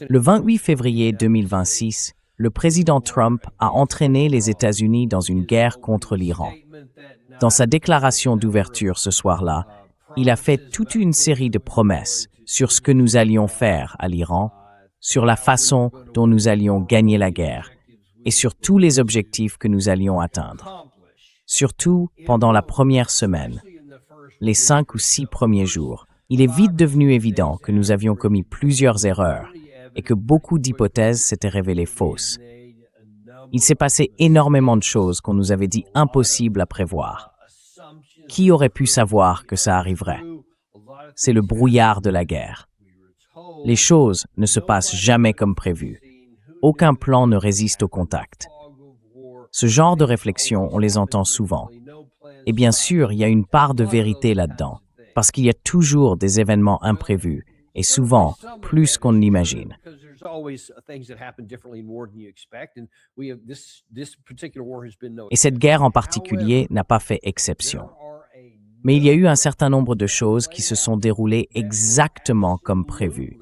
Le 28 février 2026, le président Trump a entraîné les États-Unis dans une guerre contre l'Iran. Dans sa déclaration d'ouverture ce soir-là, il a fait toute une série de promesses sur ce que nous allions faire à l'Iran, sur la façon dont nous allions gagner la guerre et sur tous les objectifs que nous allions atteindre. Surtout pendant la première semaine, les 5 ou 6 premiers jours, il est vite devenu évident que nous avions commis plusieurs erreurs et que beaucoup d'hypothèses s'étaient révélées fausses. Il s'est passé énormément de choses qu'on nous avait dit impossibles à prévoir. Qui aurait pu savoir que ça arriverait? C'est le brouillard de la guerre. Les choses ne se passent jamais comme prévu. Aucun plan ne résiste au contact. Ce genre de réflexions, on les entend souvent. Et bien sûr, il y a une part de vérité là-dedans, parce qu'il y a toujours des événements imprévus, et souvent plus qu'on ne l'imagine. Et cette guerre en particulier n'a pas fait exception. Mais il y a eu un certain nombre de choses qui se sont déroulées exactement comme prévu,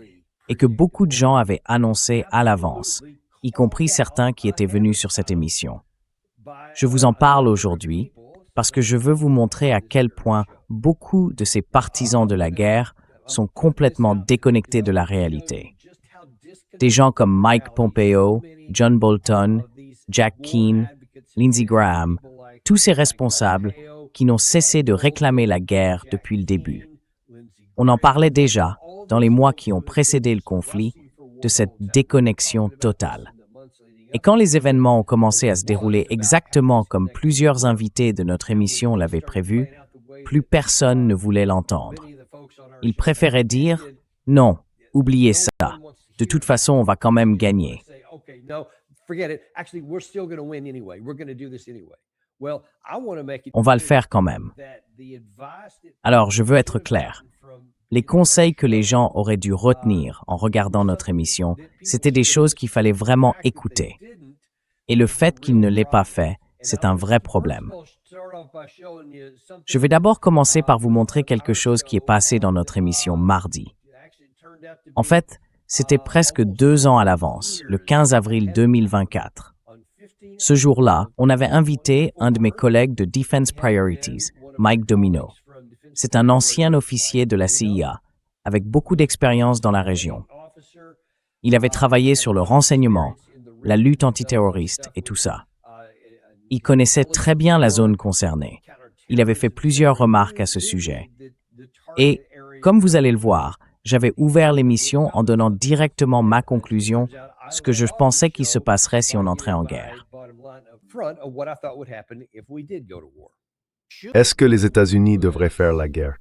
et que beaucoup de gens avaient annoncé à l'avance, y compris certains qui étaient venus sur cette émission. Je vous en parle aujourd'hui parce que je veux vous montrer à quel point beaucoup de ces partisans de la guerre sont complètement déconnectés de la réalité. Des gens comme Mike Pompeo, John Bolton, Jack Keane, Lindsey Graham, tous ces responsables qui n'ont cessé de réclamer la guerre depuis le début. On en parlait déjà, dans les mois qui ont précédé le conflit, de cette déconnexion totale. Et quand les événements ont commencé à se dérouler exactement comme plusieurs invités de notre émission l'avaient prévu, plus personne ne voulait l'entendre. Ils préféraient dire « Non, oubliez ça. De toute façon, on va quand même gagner. » On va le faire quand même. Alors, je veux être clair. Les conseils que les gens auraient dû retenir en regardant notre émission, c'était des choses qu'il fallait vraiment écouter. Et le fait qu'ils ne l'aient pas fait, c'est un vrai problème. Je vais d'abord commencer par vous montrer quelque chose qui est passé dans notre émission mardi. En fait, c'était presque 2 ans à l'avance, le 15 avril 2024. Ce jour-là, on avait invité un de mes collègues de Defense Priorities, Mike Domino. C'est un ancien officier de la CIA, avec beaucoup d'expérience dans la région. Il avait travaillé sur le renseignement, la lutte antiterroriste et tout ça. Il connaissait très bien la zone concernée. Il avait fait plusieurs remarques à ce sujet. Et, comme vous allez le voir, j'avais ouvert l'émission en donnant directement ma conclusion, ce que je pensais qu'il se passerait si on entrait en guerre. Est-ce que les États-Unis devraient faire la guerre?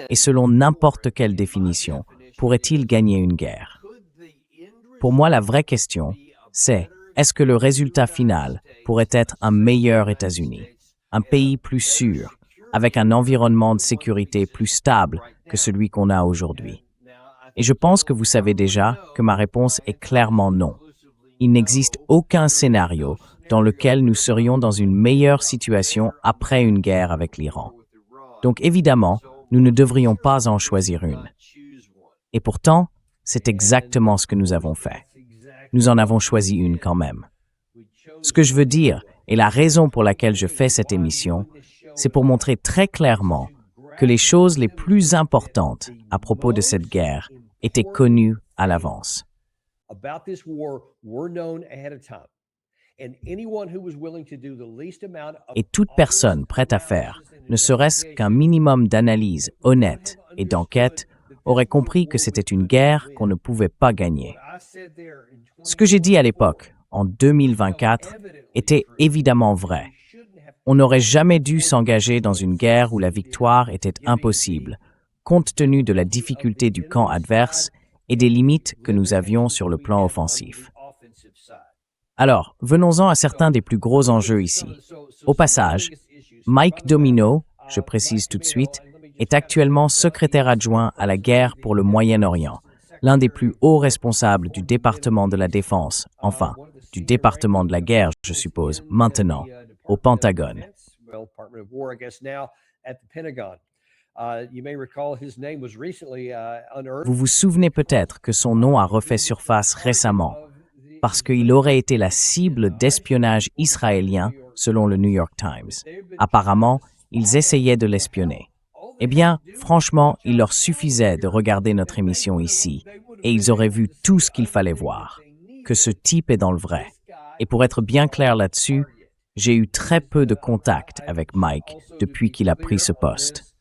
Et selon n'importe quelle définition, pourrait-il gagner une guerre? Pour moi, la vraie question, c'est est-ce que le résultat final pourrait être un meilleur États-Unis, un pays plus sûr, avec un environnement de sécurité plus stable que celui qu'on a aujourd'hui? Et je pense que vous savez déjà que ma réponse est clairement non. Il n'existe aucun scénario dans lequel nous serions dans une meilleure situation après une guerre avec l'Iran. Donc évidemment, nous ne devrions pas en choisir une. Et pourtant, c'est exactement ce que nous avons fait. Nous en avons choisi une quand même. Ce que je veux dire, et la raison pour laquelle je fais cette émission, c'est pour montrer très clairement que les choses les plus importantes à propos de cette guerre étaient connues à l'avance. Et toute personne prête à faire, ne serait-ce qu'un minimum d'analyse honnête et d'enquête, aurait compris que c'était une guerre qu'on ne pouvait pas gagner. Ce que j'ai dit à l'époque, en 2024, était évidemment vrai. On n'aurait jamais dû s'engager dans une guerre où la victoire était impossible, compte tenu de la difficulté du camp adverse et des limites que nous avions sur le plan offensif. Alors, venons-en à certains des plus gros enjeux ici. Au passage, Mike Domino, je précise tout de suite, est actuellement secrétaire adjoint à la guerre pour le Moyen-Orient, l'un des plus hauts responsables du département de la Défense, enfin, du département de la guerre, je suppose, maintenant, au Pentagone. Vous vous souvenez peut-être que son nom a refait surface récemment parce qu'il aurait été la cible d'espionnage israélien selon le New York Times. Apparemment, ils essayaient de l'espionner. Eh bien, franchement, il leur suffisait de regarder notre émission ici et ils auraient vu tout ce qu'il fallait voir, que ce type est dans le vrai. Et pour être bien clair là-dessus, j'ai eu très peu de contact avec Mike depuis qu'il a pris ce poste.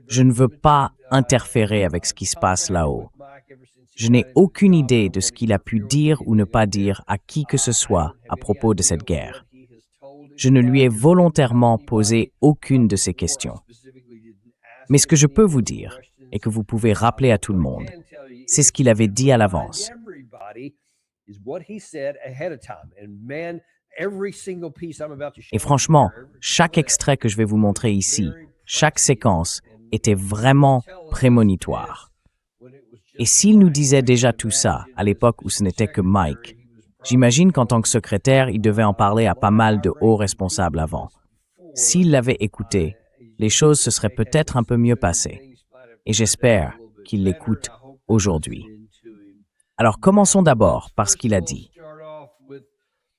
Je ne veux pas interférer avec ce qui se passe là-haut. Je n'ai aucune idée de ce qu'il a pu dire ou ne pas dire à qui que ce soit à propos de cette guerre. Je ne lui ai volontairement posé aucune de ces questions. Mais ce que je peux vous dire, et que vous pouvez rappeler à tout le monde, c'est ce qu'il avait dit à l'avance. Et franchement, chaque extrait que je vais vous montrer ici, chaque séquence, était vraiment prémonitoire. Et s'il nous disait déjà tout ça, à l'époque où ce n'était que Mike, j'imagine qu'en tant que secrétaire, il devait en parler à pas mal de hauts responsables avant. S'il l'avait écouté, les choses se seraient peut-être un peu mieux passées. Et j'espère qu'il l'écoute aujourd'hui. Alors commençons d'abord par ce qu'il a dit.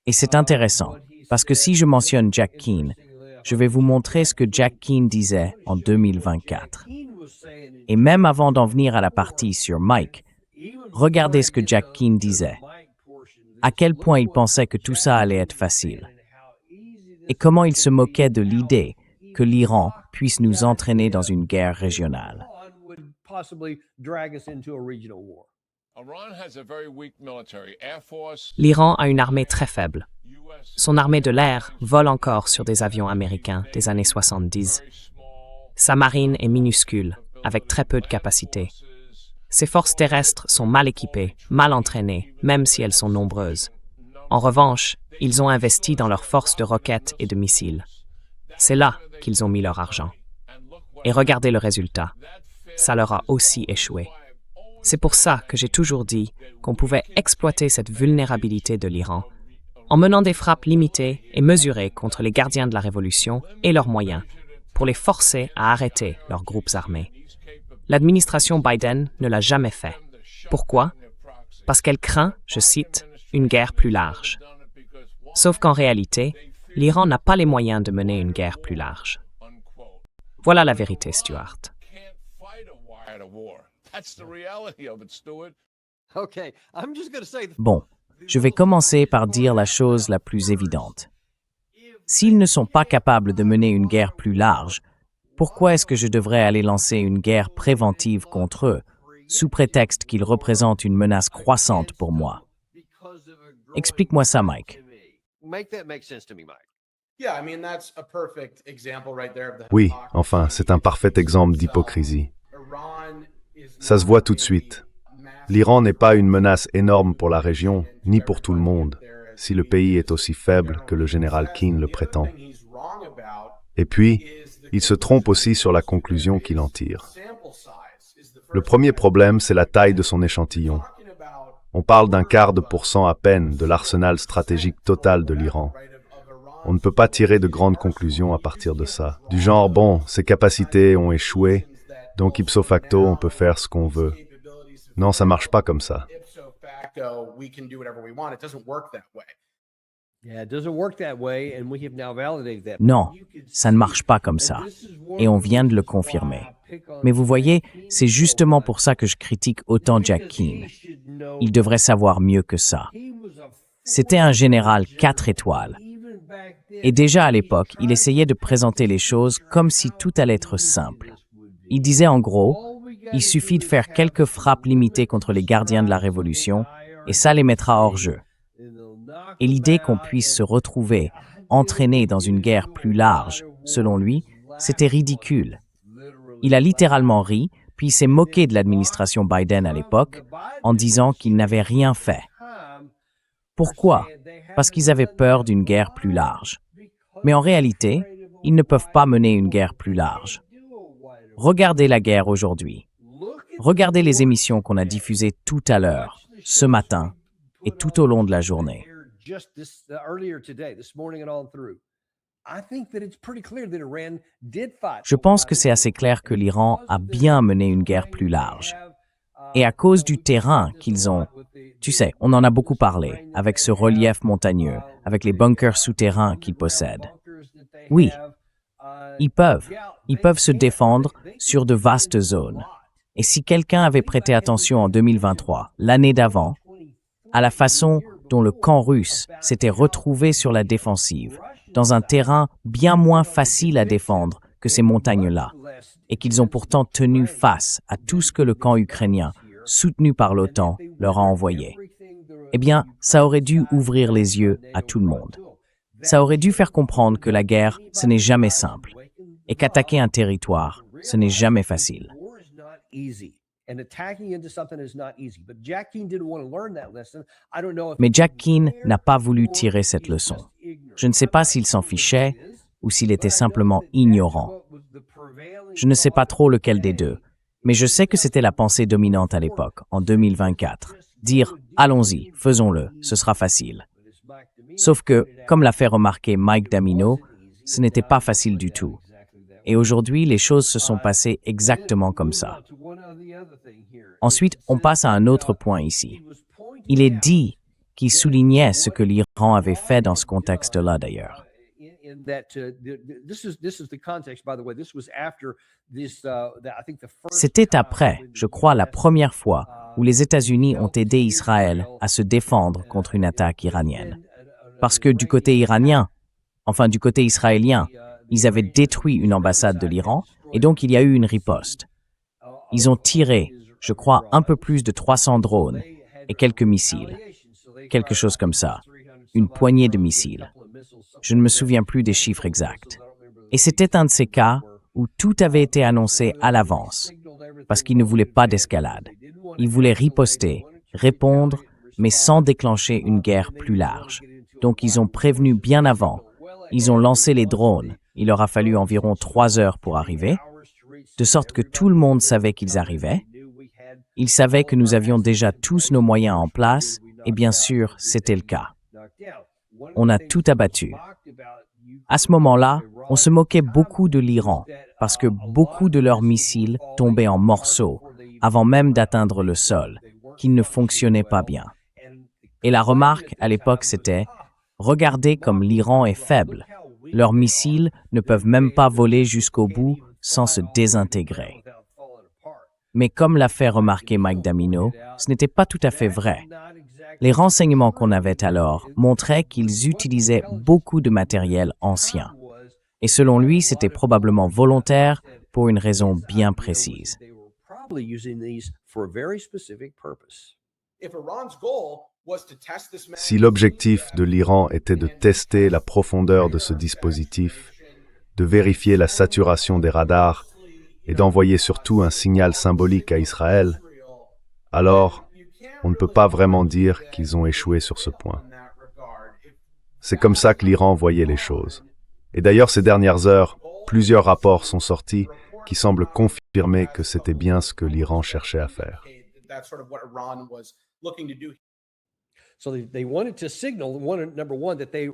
Et c'est intéressant, parce que si je mentionne Jack Keane, je vais vous montrer ce que Jack Keane disait en 2024. Et même avant d'en venir à la partie sur Mike, regardez ce que Jack Keane disait. À quel point il pensait que tout ça allait être facile. Et comment il se moquait de l'idée que l'Iran puisse nous entraîner dans une guerre régionale. L'Iran a une armée très faible. Son armée de l'air vole encore sur des avions américains des années 70. Sa marine est minuscule, avec très peu de capacité. Ses forces terrestres sont mal équipées, mal entraînées, même si elles sont nombreuses. En revanche, ils ont investi dans leurs forces de roquettes et de missiles. C'est là qu'ils ont mis leur argent. Et regardez le résultat. Ça leur a aussi échoué. C'est pour ça que j'ai toujours dit qu'on pouvait exploiter cette vulnérabilité de l'Iran en menant des frappes limitées et mesurées contre les gardiens de la Révolution et leurs moyens pour les forcer à arrêter leurs groupes armés. L'administration Biden ne l'a jamais fait. Pourquoi? Parce qu'elle craint, je cite, une guerre plus large. Sauf qu'en réalité, l'Iran n'a pas les moyens de mener une guerre plus large. Voilà la vérité, Stuart. Bon, je vais commencer par dire la chose la plus évidente. S'ils ne sont pas capables de mener une guerre plus large, pourquoi est-ce que je devrais aller lancer une guerre préventive contre eux, sous prétexte qu'ils représentent une menace croissante pour moi? Explique-moi ça, Mike. Oui, enfin, c'est un parfait exemple d'hypocrisie. Ça se voit tout de suite. L'Iran n'est pas une menace énorme pour la région, ni pour tout le monde, si le pays est aussi faible que le général Keane le prétend. Et puis, il se trompe aussi sur la conclusion qu'il en tire. Le premier problème, c'est la taille de son échantillon. On parle d'un quart de % à peine de l'arsenal stratégique total de l'Iran. On ne peut pas tirer de grandes conclusions à partir de ça. Du genre, bon, ses capacités ont échoué, donc ipso facto, on peut faire ce qu'on veut. Non, ça marche pas comme ça. Non, ça ne marche pas comme ça. Et on vient de le confirmer. Mais vous voyez, c'est justement pour ça que je critique autant Jack Keane. Il devrait savoir mieux que ça. C'était un général 4 étoiles. Et déjà à l'époque, il essayait de présenter les choses comme si tout allait être simple. Il disait en gros, il suffit de faire quelques frappes limitées contre les gardiens de la Révolution et ça les mettra hors jeu. Et l'idée qu'on puisse se retrouver entraîné dans une guerre plus large, selon lui, c'était ridicule. Il a littéralement ri, puis il s'est moqué de l'administration Biden à l'époque en disant qu'ils n'avaient rien fait. Pourquoi? Parce qu'ils avaient peur d'une guerre plus large. Mais en réalité, ils ne peuvent pas mener une guerre plus large. Regardez la guerre aujourd'hui. Regardez les émissions qu'on a diffusées tout à l'heure, ce matin, et tout au long de la journée. Je pense que c'est assez clair que l'Iran a bien mené une guerre plus large. Et à cause du terrain qu'ils ont, tu sais, on en a beaucoup parlé, avec ce relief montagneux, avec les bunkers souterrains qu'ils possèdent. Oui, ils peuvent se défendre sur de vastes zones. Et si quelqu'un avait prêté attention en 2023, l'année d'avant, à la façon dont le camp russe s'était retrouvé sur la défensive, dans un terrain bien moins facile à défendre que ces montagnes-là, et qu'ils ont pourtant tenu face à tout ce que le camp ukrainien, soutenu par l'OTAN, leur a envoyé. Eh bien, ça aurait dû ouvrir les yeux à tout le monde. Ça aurait dû faire comprendre que la guerre, ce n'est jamais simple, et qu'attaquer un territoire, ce n'est jamais facile. Mais Jack Keane n'a pas voulu tirer cette leçon. Je ne sais pas s'il s'en fichait ou s'il était simplement ignorant. Je ne sais pas trop lequel des deux, mais je sais que c'était la pensée dominante à l'époque, en 2024. Dire « allons-y, faisons-le, ce sera facile ». Sauf que, comme l'a fait remarquer Mike Damino, ce n'était pas facile du tout. Et aujourd'hui, les choses se sont passées exactement comme ça. Ensuite, on passe à un autre point ici. Il est dit qu'il soulignait ce que l'Iran avait fait dans ce contexte-là d'ailleurs. C'était après, je crois, la première fois où les États-Unis ont aidé Israël à se défendre contre une attaque iranienne. Parce que du côté iranien, enfin du côté israélien, ils avaient détruit une ambassade de l'Iran et donc il y a eu une riposte. Ils ont tiré, je crois, un peu plus de 300 drones et quelques missiles. Quelque chose comme ça. Une poignée de missiles. Je ne me souviens plus des chiffres exacts. Et c'était un de ces cas où tout avait été annoncé à l'avance, parce qu'ils ne voulaient pas d'escalade. Ils voulaient riposter, répondre, mais sans déclencher une guerre plus large. Donc ils ont prévenu bien avant. Ils ont lancé les drones. Il leur a fallu environ 3 heures pour arriver, de sorte que tout le monde savait qu'ils arrivaient. Ils savaient que nous avions déjà tous nos moyens en place, et bien sûr, c'était le cas. On a tout abattu. À ce moment-là, on se moquait beaucoup de l'Iran, parce que beaucoup de leurs missiles tombaient en morceaux, avant même d'atteindre le sol, qu'ils ne fonctionnaient pas bien. Et la remarque, à l'époque, c'était « Regardez comme l'Iran est faible. Leurs missiles ne peuvent même pas voler jusqu'au bout sans se désintégrer. » Mais comme l'a fait remarquer Mike Damino, ce n'était pas tout à fait vrai. Les renseignements qu'on avait alors montraient qu'ils utilisaient beaucoup de matériel ancien. Et selon lui, c'était probablement volontaire pour une raison bien précise. Si l'objectif de l'Iran était de tester la profondeur de ce dispositif, de vérifier la saturation des radars et d'envoyer surtout un signal symbolique à Israël, alors on ne peut pas vraiment dire qu'ils ont échoué sur ce point. C'est comme ça que l'Iran voyait les choses. Et d'ailleurs, ces dernières heures, plusieurs rapports sont sortis qui semblent confirmer que c'était bien ce que l'Iran cherchait à faire.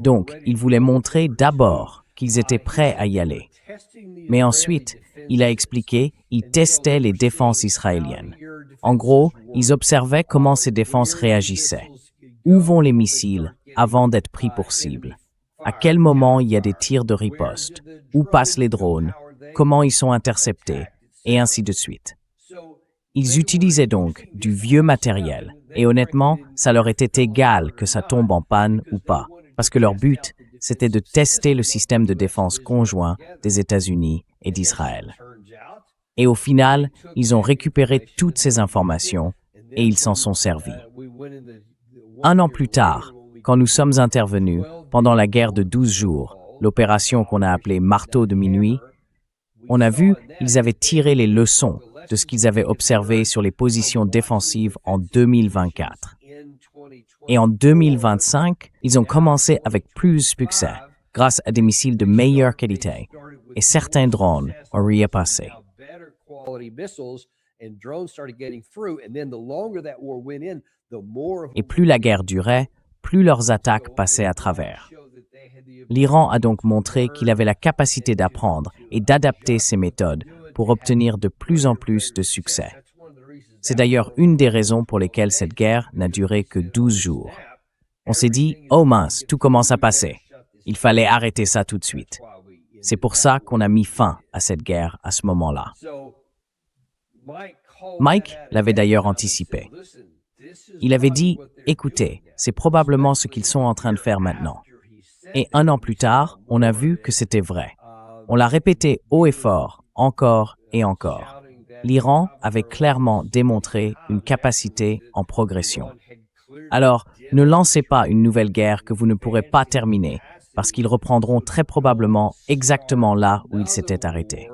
Donc, ils voulaient montrer d'abord qu'ils étaient prêts à y aller. Mais ensuite, il a expliqué, ils testaient les défenses israéliennes. En gros, ils observaient comment ces défenses réagissaient. Où vont les missiles avant d'être pris pour cible? À quel moment il y a des tirs de riposte? Où passent les drones? Comment ils sont interceptés? Et ainsi de suite. Ils utilisaient donc du vieux matériel. Et honnêtement, ça leur était égal que ça tombe en panne ou pas. Parce que leur but, c'était de tester le système de défense conjoint des États-Unis et d'Israël. Et au final, ils ont récupéré toutes ces informations et ils s'en sont servis. 1 an plus tard, quand nous sommes intervenus, pendant la guerre de 12 jours, l'opération qu'on a appelée Marteau de minuit, on a vu qu'ils avaient tiré les leçons de ce qu'ils avaient observé sur les positions défensives en 2024. Et en 2025, ils ont commencé avec plus de succès, grâce à des missiles de meilleure qualité, et certains drones ont repassé. Et plus la guerre durait, plus leurs attaques passaient à travers. L'Iran a donc montré qu'il avait la capacité d'apprendre et d'adapter ses méthodes pour obtenir de plus en plus de succès. C'est d'ailleurs une des raisons pour lesquelles cette guerre n'a duré que 12 jours. On s'est dit « Oh mince, tout commence à passer. Il fallait arrêter ça tout de suite. » C'est pour ça qu'on a mis fin à cette guerre à ce moment-là. Mike l'avait d'ailleurs anticipé. Il avait dit « Écoutez, c'est probablement ce qu'ils sont en train de faire maintenant. » Et 1 an plus tard, on a vu que c'était vrai. On l'a répété haut et fort, encore et encore. L'Iran avait clairement démontré une capacité en progression. Alors, ne lancez pas une nouvelle guerre que vous ne pourrez pas terminer, parce qu'ils reprendront très probablement exactement là où ils s'étaient arrêtés.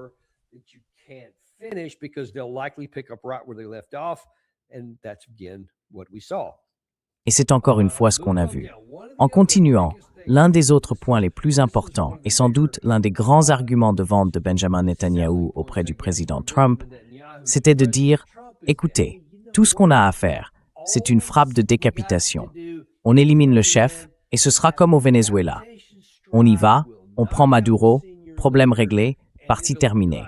Et c'est encore une fois ce qu'on a vu. En continuant, l'un des autres points les plus importants, et sans doute l'un des grands arguments de vente de Benjamin Netanyahou auprès du président Trump, c'était de dire « Écoutez, tout ce qu'on a à faire, c'est une frappe de décapitation. On élimine le chef, et ce sera comme au Venezuela. On y va, on prend Maduro, problème réglé, partie terminée.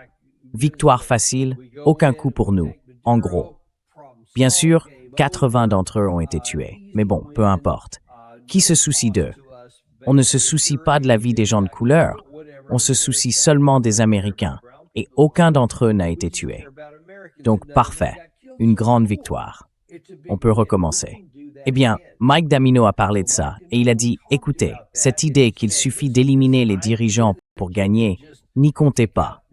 Victoire facile, aucun coup pour nous, en gros. » Bien sûr, 80 d'entre eux ont été tués, mais bon, peu importe. Qui se soucie d'eux? On ne se soucie pas de la vie des gens de couleur, on se soucie seulement des Américains, et aucun d'entre eux n'a été tué. Donc parfait, une grande victoire. On peut recommencer. Eh bien, Mike Damino a parlé de ça, et il a dit « Écoutez, cette idée qu'il suffit d'éliminer les dirigeants pour gagner, n'y comptez pas. »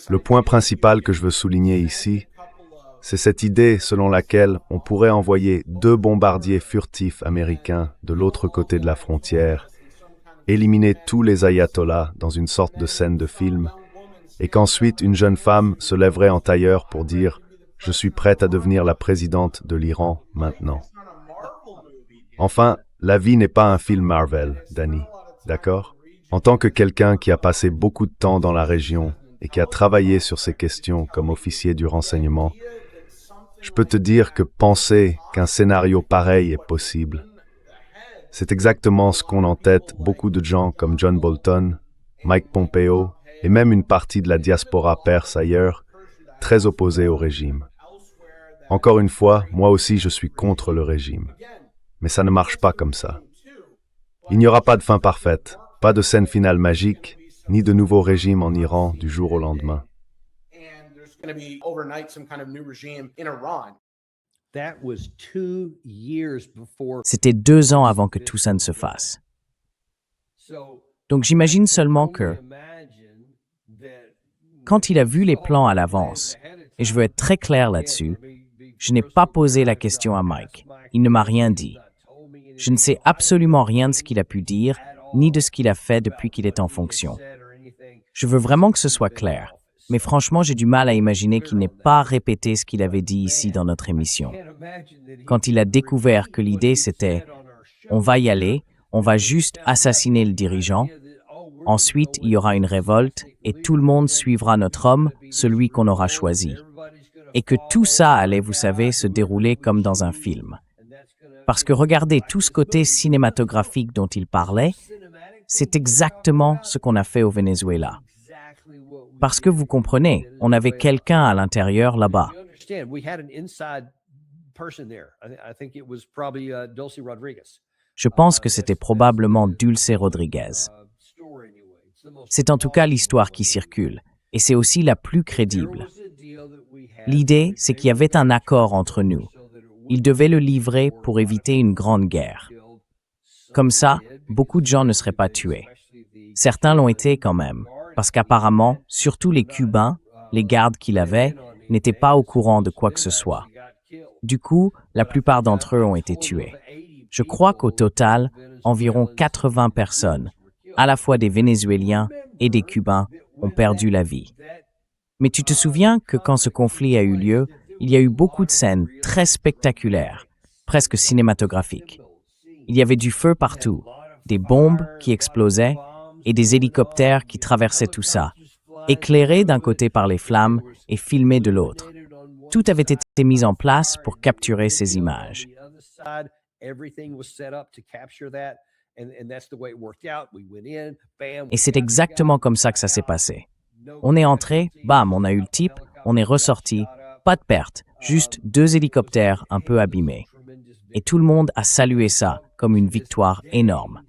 Le point principal que je veux souligner ici, c'est cette idée selon laquelle on pourrait envoyer 2 bombardiers furtifs américains de l'autre côté de la frontière, éliminer tous les ayatollahs dans une sorte de scène de film, et qu'ensuite une jeune femme se lèverait en tailleur pour dire « Je suis prête à devenir la présidente de l'Iran maintenant. » Enfin, la vie n'est pas un film Marvel, Danny, d'accord? En tant que quelqu'un qui a passé beaucoup de temps dans la région et qui a travaillé sur ces questions comme officier du renseignement, je peux te dire que penser qu'un scénario pareil est possible, c'est exactement ce qu'ont en tête beaucoup de gens comme John Bolton, Mike Pompeo et même une partie de la diaspora perse ailleurs, très opposée au régime. Encore une fois, moi aussi je suis contre le régime. Mais ça ne marche pas comme ça. Il n'y aura pas de fin parfaite, pas de scène finale magique, ni de nouveau régime en Iran du jour au lendemain. C'était 2 ans avant que tout ça ne se fasse. Donc j'imagine seulement que, quand il a vu les plans à l'avance, et je veux être très clair là-dessus, je n'ai pas posé la question à Mike. Il ne m'a rien dit. Je ne sais absolument rien de ce qu'il a pu dire, ni de ce qu'il a fait depuis qu'il est en fonction. Je veux vraiment que ce soit clair, mais franchement, j'ai du mal à imaginer qu'il n'ait pas répété ce qu'il avait dit ici dans notre émission. Quand il a découvert que l'idée c'était « on va y aller, on va juste assassiner le dirigeant, ensuite il y aura une révolte et tout le monde suivra notre homme, celui qu'on aura choisi. » Et que tout ça allait, vous savez, se dérouler comme dans un film. Parce que regardez tout ce côté cinématographique dont il parlait, c'est exactement ce qu'on a fait au Venezuela. Parce que vous comprenez, on avait quelqu'un à l'intérieur là-bas. Je pense que c'était probablement Dulce Rodriguez. C'est en tout cas l'histoire qui circule, et c'est aussi la plus crédible. L'idée, c'est qu'il y avait un accord entre nous. Il devait le livrer pour éviter une grande guerre. Comme ça, beaucoup de gens ne seraient pas tués. Certains l'ont été quand même, parce qu'apparemment, surtout les Cubains, les gardes qu'il avait, n'étaient pas au courant de quoi que ce soit. Du coup, la plupart d'entre eux ont été tués. Je crois qu'au total, environ 80 personnes, à la fois des Vénézuéliens et des Cubains, ont perdu la vie. Mais tu te souviens que quand ce conflit a eu lieu, il y a eu beaucoup de scènes très spectaculaires, presque cinématographiques. Il y avait du feu partout, des bombes qui explosaient et des hélicoptères qui traversaient tout ça, éclairés d'un côté par les flammes et filmés de l'autre. Tout avait été mis en place pour capturer ces images. Et c'est exactement comme ça que ça s'est passé. On est entré, bam, on a eu le type, on est ressorti, pas de perte, juste 2 hélicoptères un peu abîmés. Et tout le monde a salué ça comme une victoire énorme.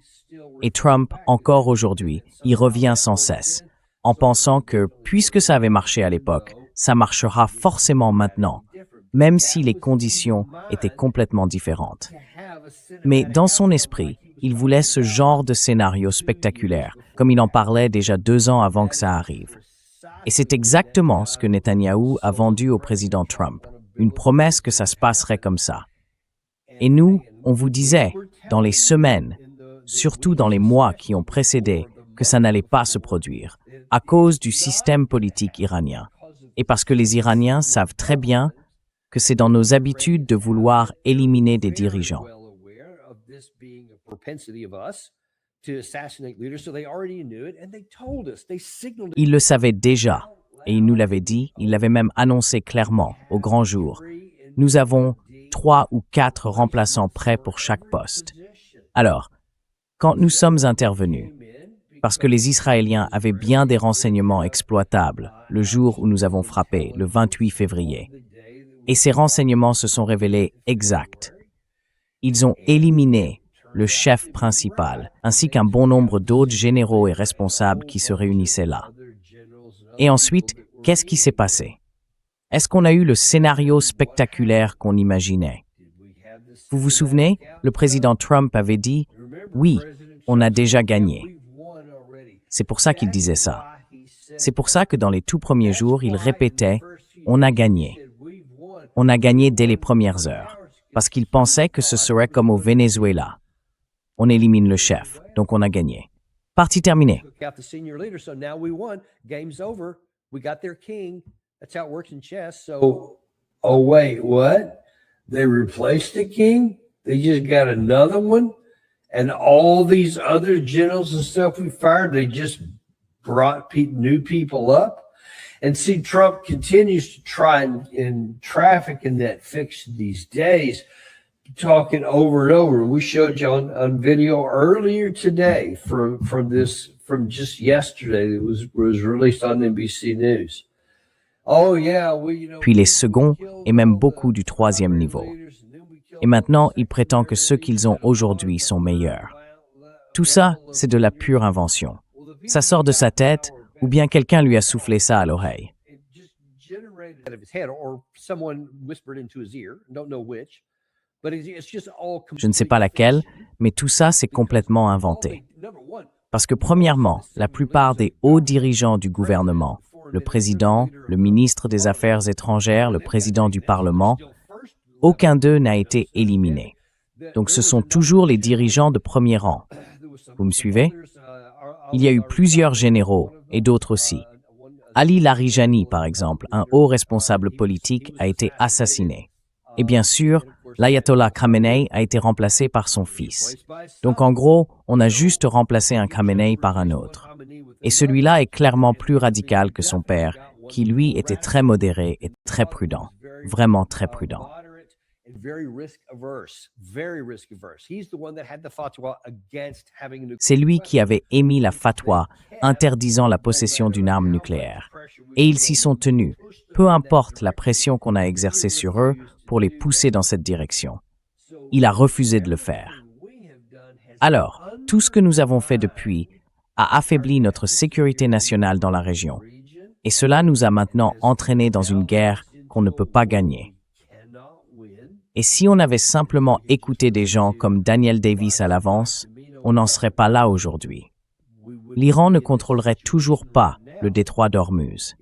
Et Trump, encore aujourd'hui, y revient sans cesse, en pensant que, puisque ça avait marché à l'époque, ça marchera forcément maintenant, même si les conditions étaient complètement différentes. Mais dans son esprit, il voulait ce genre de scénario spectaculaire, comme il en parlait déjà 2 ans avant que ça arrive. Et c'est exactement ce que Netanyahou a vendu au président Trump, une promesse que ça se passerait comme ça. Et nous, on vous disait, dans les semaines, surtout dans les mois qui ont précédé, que ça n'allait pas se produire, à cause du système politique iranien. Et parce que les Iraniens savent très bien que c'est dans nos habitudes de vouloir éliminer des dirigeants. Ils le savaient déjà, et ils nous l'avaient dit, ils l'avaient même annoncé clairement, au grand jour. Nous avons 3 ou 4 remplaçants prêts pour chaque poste. Alors, quand nous sommes intervenus, parce que les Israéliens avaient bien des renseignements exploitables le jour où nous avons frappé, le 28 février, et ces renseignements se sont révélés exacts. Ils ont éliminé le chef principal, ainsi qu'un bon nombre d'autres généraux et responsables qui se réunissaient là. Et ensuite, qu'est-ce qui s'est passé? Est-ce qu'on a eu le scénario spectaculaire qu'on imaginait? Vous vous souvenez, le président Trump avait dit « Oui, on a déjà gagné ». C'est pour ça qu'il disait ça. C'est pour ça que dans les tout premiers jours, il répétait « On a gagné ». On a gagné dès les premières heures, parce qu'il pensait que ce serait comme au Venezuela. On élimine le chef, donc on a gagné. Partie terminée. Oh wait, what? They replaced the king? They just got another one? And all these other generals and stuff we fired, they just brought new people up? And see, Trump continues to try and traffic in that fiction these days, talking over and over. We showed you on video earlier today from just yesterday that was released on NBC News. Puis les seconds et même beaucoup du troisième niveau. Et maintenant, il prétend que ceux qu'ils ont aujourd'hui sont meilleurs. Tout ça, c'est de la pure invention. Ça sort de sa tête, ou bien quelqu'un lui a soufflé ça à l'oreille. Je ne sais pas laquelle, mais tout ça, c'est complètement inventé. Parce que premièrement, la plupart des hauts dirigeants du gouvernement, le président, le ministre des Affaires étrangères, le président du Parlement, aucun d'eux n'a été éliminé. Donc ce sont toujours les dirigeants de premier rang. Vous me suivez? Il y a eu plusieurs généraux, et d'autres aussi. Ali Larijani, par exemple, un haut responsable politique, a été assassiné. Et bien sûr, l'ayatollah Khamenei a été remplacé par son fils. Donc en gros, on a juste remplacé un Khamenei par un autre. Et celui-là est clairement plus radical que son père, qui lui était très modéré et très prudent. Vraiment très prudent. C'est lui qui avait émis la fatwa interdisant la possession d'une arme nucléaire. Et ils s'y sont tenus, peu importe la pression qu'on a exercée sur eux pour les pousser dans cette direction. Il a refusé de le faire. Alors, tout ce que nous avons fait depuis a affaibli notre sécurité nationale dans la région. Et cela nous a maintenant entraînés dans une guerre qu'on ne peut pas gagner. Et si on avait simplement écouté des gens comme Daniel Davis à l'avance, on n'en serait pas là aujourd'hui. L'Iran ne contrôlerait toujours pas le détroit d'Ormuz.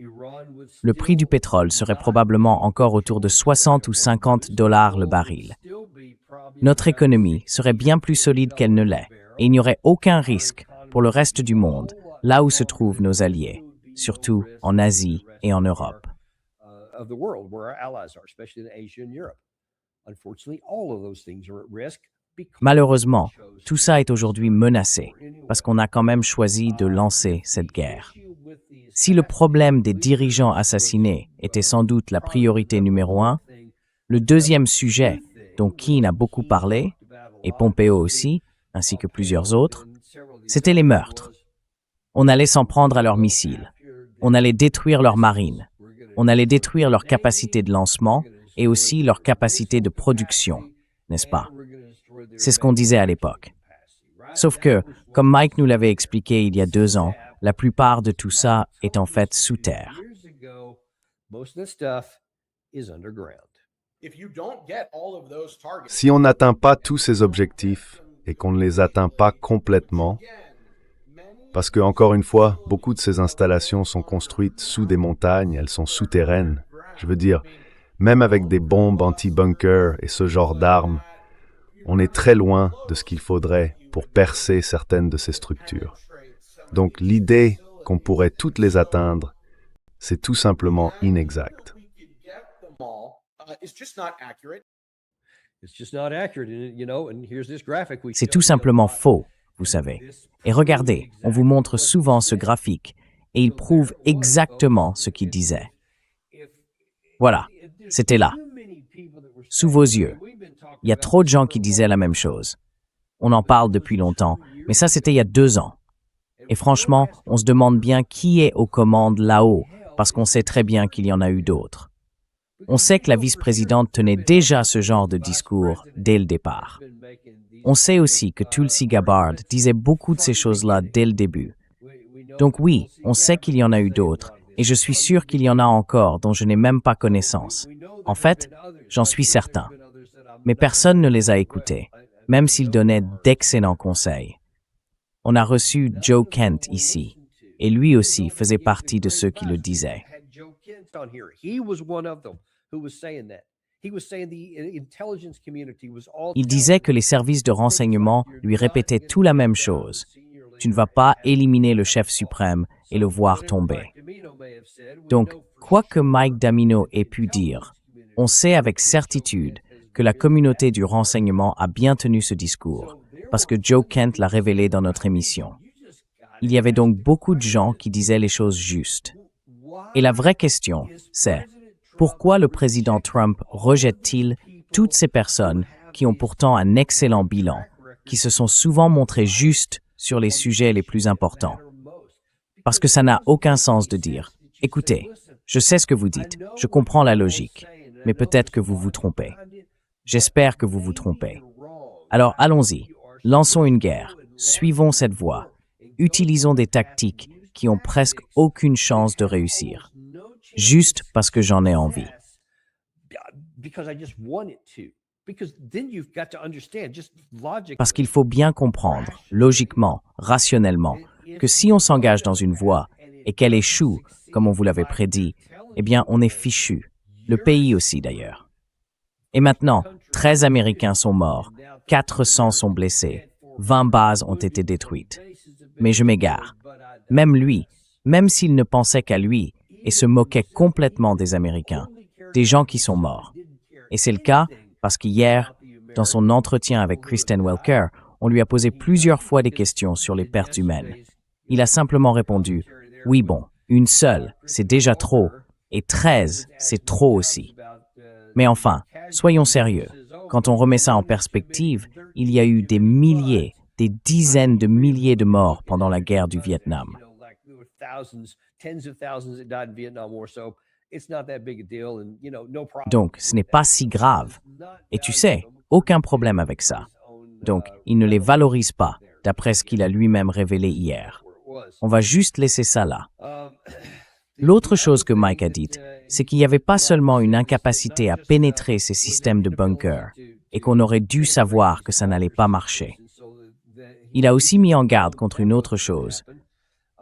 Le prix du pétrole serait probablement encore autour de 60 ou 50 $ le baril. Notre économie serait bien plus solide qu'elle ne l'est, et il n'y aurait aucun risque pour le reste du monde, là où se trouvent nos alliés, surtout en Asie et en Europe. Malheureusement, tout ça est aujourd'hui menacé, parce qu'on a quand même choisi de lancer cette guerre. Si le problème des dirigeants assassinés était sans doute la priorité numéro 1, le deuxième sujet dont Keane a beaucoup parlé, et Pompeo aussi, ainsi que plusieurs autres, c'était les meurtres. On allait s'en prendre à leurs missiles. On allait détruire leurs marines. On allait détruire leur capacité de lancement et aussi leur capacité de production, n'est-ce pas? C'est ce qu'on disait à l'époque. Sauf que, comme Mike nous l'avait expliqué il y a 2 ans, la plupart de tout ça est en fait sous terre. Si on n'atteint pas tous ces objectifs et qu'on ne les atteint pas complètement, parce que, encore une fois, beaucoup de ces installations sont construites sous des montagnes, elles sont souterraines. Je veux dire, même avec des bombes anti-bunker et ce genre d'armes, on est très loin de ce qu'il faudrait pour percer certaines de ces structures. Donc l'idée qu'on pourrait toutes les atteindre, c'est tout simplement inexact. C'est tout simplement faux, vous savez. Et regardez, on vous montre souvent ce graphique, et il prouve exactement ce qu'il disait. Voilà, c'était là, sous vos yeux. Il y a trop de gens qui disaient la même chose. On en parle depuis longtemps, mais ça c'était il y a 2 ans. Et franchement, on se demande bien qui est aux commandes là-haut, parce qu'on sait très bien qu'il y en a eu d'autres. On sait que la vice-présidente tenait déjà ce genre de discours dès le départ. On sait aussi que Tulsi Gabbard disait beaucoup de ces choses-là dès le début. Donc oui, on sait qu'il y en a eu d'autres, et je suis sûr qu'il y en a encore dont je n'ai même pas connaissance. En fait, j'en suis certain. Mais personne ne les a écoutés, même s'ils donnaient d'excellents conseils. On a reçu Joe Kent ici, et lui aussi faisait partie de ceux qui le disaient. Il disait que les services de renseignement lui répétaient tout la même chose. Tu ne vas pas éliminer le chef suprême et le voir tomber. Donc, quoi que Mike Damino ait pu dire, on sait avec certitude que la communauté du renseignement a bien tenu ce discours, parce que Joe Kent l'a révélé dans notre émission. Il y avait donc beaucoup de gens qui disaient les choses justes. Et la vraie question, c'est pourquoi le président Trump rejette-t-il toutes ces personnes qui ont pourtant un excellent bilan, qui se sont souvent montrées justes sur les sujets les plus importants? Parce que ça n'a aucun sens de dire « Écoutez, je sais ce que vous dites, je comprends la logique, mais peut-être que vous vous trompez. J'espère que vous vous trompez. Alors allons-y, lançons une guerre, suivons cette voie, utilisons des tactiques qui ont presque aucune chance de réussir, juste parce que j'en ai envie. » Parce qu'il faut bien comprendre, logiquement, rationnellement, que si on s'engage dans une voie et qu'elle échoue, comme on vous l'avait prédit, eh bien on est fichu, le pays aussi d'ailleurs. Et maintenant, 13 Américains sont morts, 400 sont blessés, 20 bases ont été détruites. Mais je m'égare. Même lui, même s'il ne pensait qu'à lui et se moquait complètement des Américains, des gens qui sont morts. Et c'est le cas parce qu'hier, dans son entretien avec Kristen Welker, on lui a posé plusieurs fois des questions sur les pertes humaines. Il a simplement répondu « Oui bon, une seule, c'est déjà trop, et 13, c'est trop aussi. » Mais enfin, soyons sérieux. Quand on remet ça en perspective, il y a eu des milliers, des dizaines de milliers de morts pendant la guerre du Vietnam. Donc, ce n'est pas si grave. Et tu sais, aucun problème avec ça. Donc, il ne les valorise pas, d'après ce qu'il a lui-même révélé hier. On va juste laisser ça là. L'autre chose que Mike a dite, c'est qu'il n'y avait pas seulement une incapacité à pénétrer ces systèmes de bunkers, et qu'on aurait dû savoir que ça n'allait pas marcher. Il a aussi mis en garde contre une autre chose.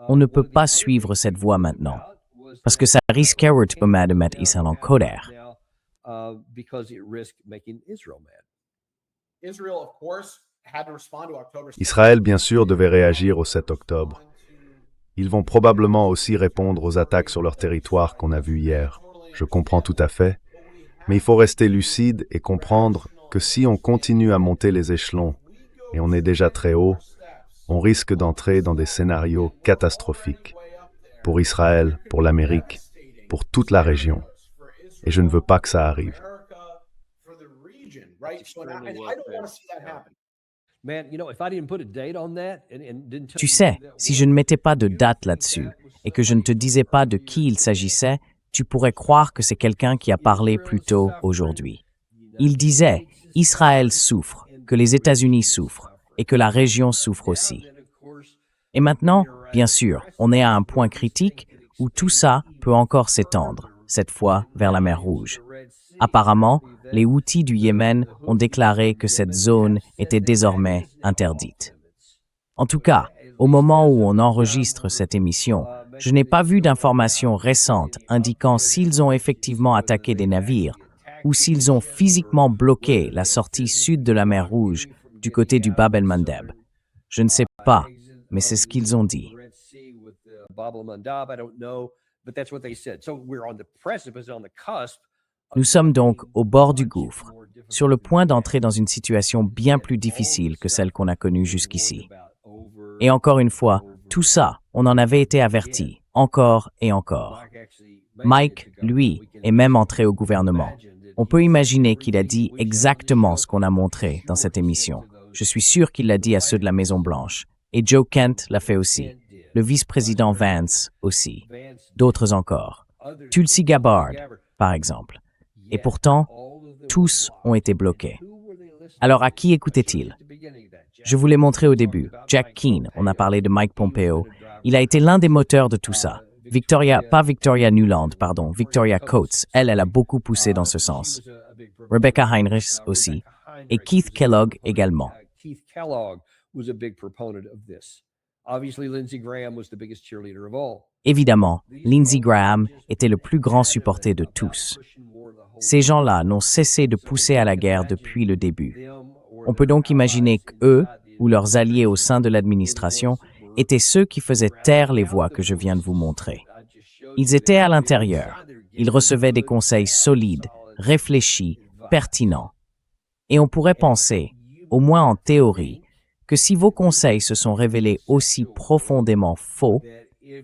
On ne peut pas suivre cette voie maintenant, parce que ça risquerait de mettre Israël en colère. Israël, bien sûr, devait réagir au 7 octobre. Ils vont probablement aussi répondre aux attaques sur leur territoire qu'on a vues hier. Je comprends tout à fait. Mais il faut rester lucide et comprendre que si on continue à monter les échelons, et on est déjà très haut, on risque d'entrer dans des scénarios catastrophiques. pour Israël, pour l'Amérique, pour toute la région. Et je ne veux pas que ça arrive. Tu sais, si je ne mettais pas de date là-dessus et que je ne te disais pas de qui il s'agissait, tu pourrais croire que c'est quelqu'un qui a parlé plus tôt aujourd'hui. Il disait « Israël souffre, que les États-Unis souffrent et que la région souffre aussi ». Et maintenant, bien sûr, on est à un point critique où tout ça peut encore s'étendre, cette fois vers la mer Rouge. Apparemment, les Houthis du Yémen ont déclaré que cette zone était désormais interdite. En tout cas, au moment où on enregistre cette émission, je n'ai pas vu d'informations récentes indiquant s'ils ont effectivement attaqué des navires ou s'ils ont physiquement bloqué la sortie sud de la mer Rouge du côté du Bab el-Mandeb. Je ne sais pas, mais c'est ce qu'ils ont dit. Nous sommes donc au bord du gouffre, sur le point d'entrer dans une situation bien plus difficile que celle qu'on a connue jusqu'ici. Et encore une fois, tout ça, on en avait été averti, encore et encore. Mike, lui, est même entré au gouvernement. On peut imaginer qu'il a dit exactement ce qu'on a montré dans cette émission. Je suis sûr qu'il l'a dit à ceux de la Maison-Blanche. Et Joe Kent l'a fait aussi. Le vice-président Vance aussi. D'autres encore. Tulsi Gabbard, par exemple. Et pourtant, tous ont été bloqués. Alors à qui écoutait-il? Je vous l'ai montré au début. Jack Keane, on a parlé de Mike Pompeo. Il a été l'un des moteurs de tout ça. Victoria Nuland, Victoria Coates, elle a beaucoup poussé dans ce sens. Rebecca Heinrichs aussi. Et Keith Kellogg également. Évidemment, Lindsey Graham était le plus grand supporter de tous. Ces gens-là n'ont cessé de pousser à la guerre depuis le début. On peut donc imaginer qu'eux, ou leurs alliés au sein de l'administration, étaient ceux qui faisaient taire les voix que je viens de vous montrer. Ils étaient à l'intérieur. Ils recevaient des conseils solides, réfléchis, pertinents. Et on pourrait penser, au moins en théorie, que si vos conseils se sont révélés aussi profondément faux,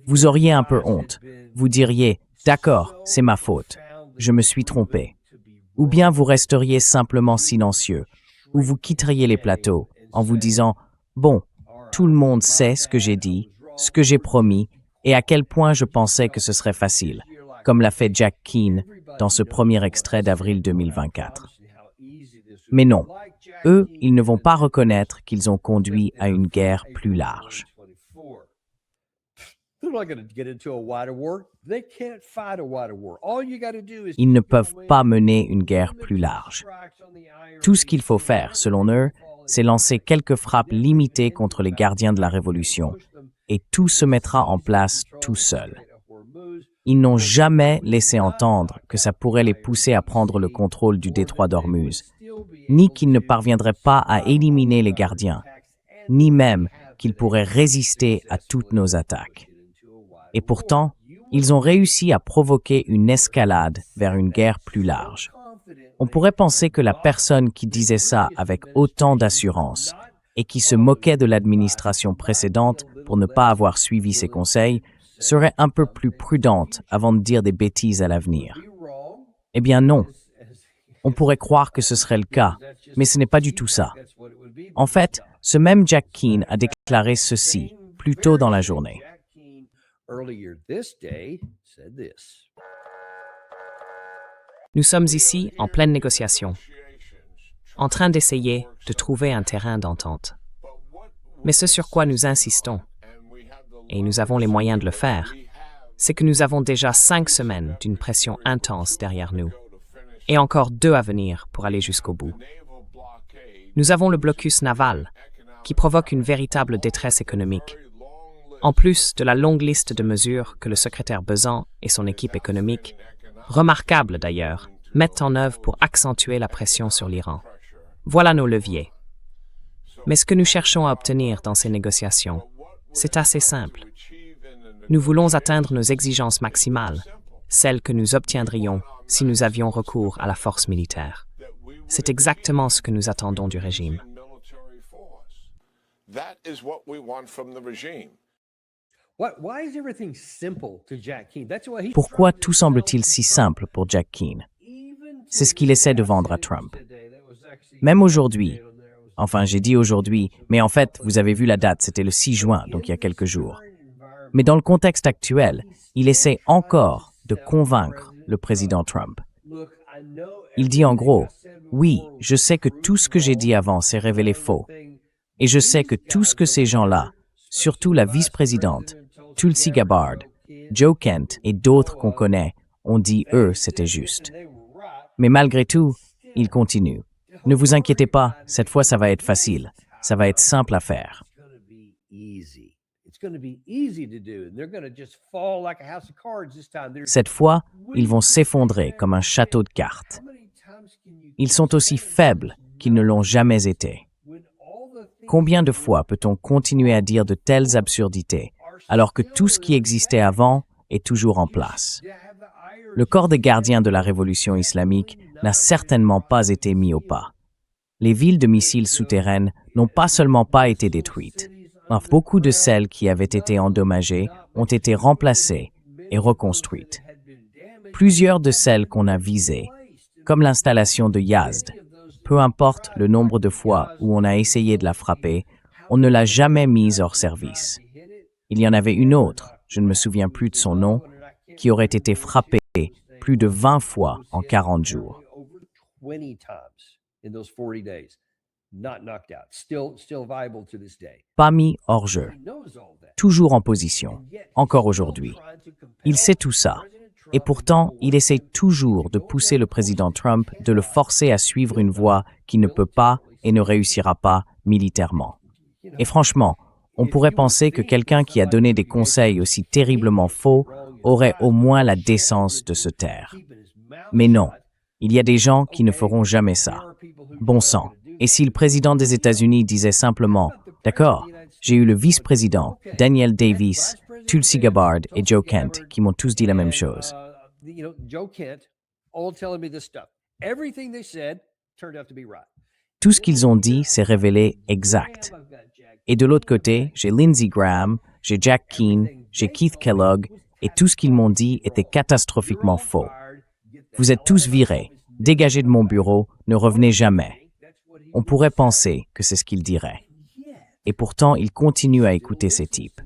vous auriez un peu honte. Vous diriez « D'accord, c'est ma faute. Je me suis trompé. » Ou bien vous resteriez simplement silencieux, ou vous quitteriez les plateaux en vous disant « Bon, tout le monde sait ce que j'ai dit, ce que j'ai promis, et à quel point je pensais que ce serait facile, comme l'a fait Jack Keane dans ce premier extrait d'avril 2024. » Mais non, eux, ils ne vont pas reconnaître qu'ils ont conduit à une guerre plus large. Ils ne peuvent pas mener une guerre plus large. Tout ce qu'il faut faire, selon eux, c'est lancer quelques frappes limitées contre les gardiens de la Révolution, et tout se mettra en place tout seul. Ils n'ont jamais laissé entendre que ça pourrait les pousser à prendre le contrôle du détroit d'Ormuz, ni qu'ils ne parviendraient pas à éliminer les gardiens, ni même qu'ils pourraient résister à toutes nos attaques. Et pourtant, ils ont réussi à provoquer une escalade vers une guerre plus large. On pourrait penser que la personne qui disait ça avec autant d'assurance et qui se moquait de l'administration précédente pour ne pas avoir suivi ses conseils serait un peu plus prudente avant de dire des bêtises à l'avenir. Eh bien non. On pourrait croire que ce serait le cas, mais ce n'est pas du tout ça. En fait, ce même Jack Keane a déclaré ceci plus tôt dans la journée. Nous sommes ici en pleine négociation, en train d'essayer de trouver un terrain d'entente. Mais ce sur quoi nous insistons, et nous avons les moyens de le faire, c'est que nous avons déjà 5 semaines d'une pression intense derrière nous, et encore 2 à venir pour aller jusqu'au bout. Nous avons le blocus naval, qui provoque une véritable détresse économique, en plus de la longue liste de mesures que le secrétaire Bezan et son équipe économique, remarquables d'ailleurs, mettent en œuvre pour accentuer la pression sur l'Iran. Voilà nos leviers. Mais ce que nous cherchons à obtenir dans ces négociations, c'est assez simple. Nous voulons atteindre nos exigences maximales, celles que nous obtiendrions si nous avions recours à la force militaire. C'est exactement ce que nous attendons du régime. Pourquoi tout semble-t-il si simple pour Jack Keane? C'est ce qu'il essaie de vendre à Trump. Même aujourd'hui, enfin j'ai dit aujourd'hui, mais en fait, vous avez vu la date, c'était le 6 juin, donc il y a quelques jours. Mais dans le contexte actuel, il essaie encore de convaincre le président Trump. Il dit en gros, oui, je sais que tout ce que j'ai dit avant s'est révélé faux. Et je sais que tout ce que ces gens-là, surtout la vice-présidente, Tulsi Gabbard, Joe Kent et d'autres qu'on connaît, ont dit eux, c'était juste. Mais malgré tout, il continue. Ne vous inquiétez pas, cette fois ça va être facile. Ça va être simple à faire. Cette fois, ils vont s'effondrer comme un château de cartes. Ils sont aussi faibles qu'ils ne l'ont jamais été. Combien de fois peut-on continuer à dire de telles absurdités alors que tout ce qui existait avant est toujours en place? Le corps des gardiens de la révolution islamique n'a certainement pas été mis au pas. Les villes de missiles souterraines n'ont pas seulement pas été détruites. Beaucoup de celles qui avaient été endommagées ont été remplacées et reconstruites. Plusieurs de celles qu'on a visées, comme l'installation de Yazd, peu importe le nombre de fois où on a essayé de la frapper, on ne l'a jamais mise hors service. Il y en avait une autre, je ne me souviens plus de son nom, qui aurait été frappée plus de 20 fois en 40 jours. Pas mis hors jeu, toujours en position, encore aujourd'hui. Il sait tout ça, et pourtant, il essaie toujours de pousser le président Trump, de le forcer à suivre une voie qui ne peut pas et ne réussira pas militairement. Et franchement, on pourrait penser que quelqu'un qui a donné des conseils aussi terriblement faux aurait au moins la décence de se taire. Mais non, il y a des gens qui ne feront jamais ça. Bon sang. Et si le président des États-Unis disait simplement « D'accord, j'ai eu le vice-président, Daniel Davis, Tulsi Gabbard et Joe Kent qui m'ont tous dit la même chose. » Tout ce qu'ils ont dit s'est révélé exact. Et de l'autre côté, j'ai Lindsey Graham, j'ai Jack Keane, j'ai Keith Kellogg, et tout ce qu'ils m'ont dit était catastrophiquement faux. Vous êtes tous virés, dégagez de mon bureau, ne revenez jamais. On pourrait penser que c'est ce qu'ils diraient. Et pourtant, ils continuent à écouter ces types.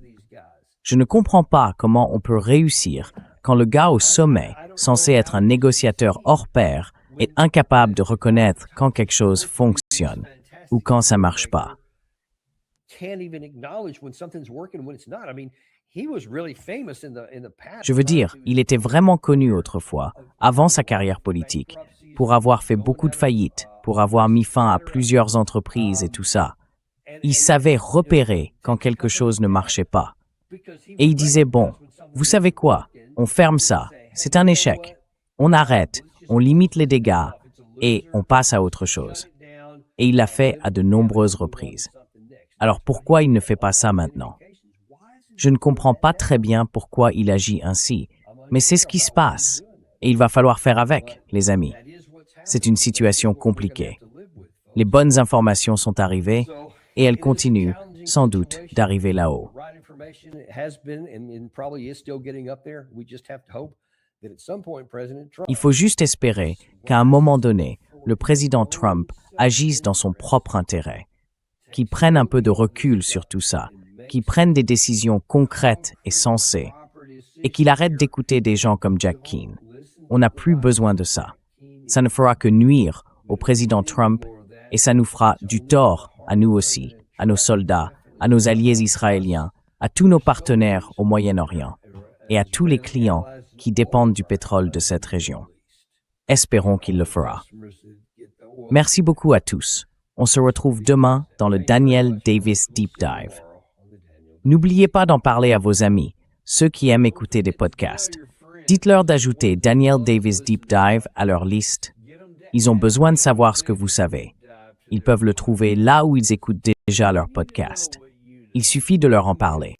Je ne comprends pas comment on peut réussir quand le gars au sommet, censé être un négociateur hors pair, est incapable de reconnaître quand quelque chose fonctionne ou quand ça marche pas. Je veux dire, il était vraiment connu autrefois, avant sa carrière politique, pour avoir fait beaucoup de faillites, pour avoir mis fin à plusieurs entreprises et tout ça. Il savait repérer quand quelque chose ne marchait pas. Et il disait, bon, vous savez quoi, on ferme ça, c'est un échec. On arrête, on limite les dégâts et on passe à autre chose. Et il l'a fait à de nombreuses reprises. Alors pourquoi il ne fait pas ça maintenant? Je ne comprends pas très bien pourquoi il agit ainsi, mais c'est ce qui se passe. Et il va falloir faire avec, les amis. C'est une situation compliquée. Les bonnes informations sont arrivées et elles continuent, sans doute, d'arriver là-haut. Il faut juste espérer qu'à un moment donné, le président Trump agisse dans son propre intérêt, qu'il prenne un peu de recul sur tout ça, qu'il prenne des décisions concrètes et sensées, et qu'il arrête d'écouter des gens comme Jack Keane. On n'a plus besoin de ça. Ça ne fera que nuire au président Trump et ça nous fera du tort à nous aussi, à nos soldats, à nos alliés israéliens, à tous nos partenaires au Moyen-Orient et à tous les clients qui dépendent du pétrole de cette région. Espérons qu'il le fera. Merci beaucoup à tous. On se retrouve demain dans le Daniel Davis Deep Dive. N'oubliez pas d'en parler à vos amis, ceux qui aiment écouter des podcasts. Dites-leur d'ajouter Daniel Davis Deep Dive à leur liste. Ils ont besoin de savoir ce que vous savez. Ils peuvent le trouver là où ils écoutent déjà leur podcast. Il suffit de leur en parler.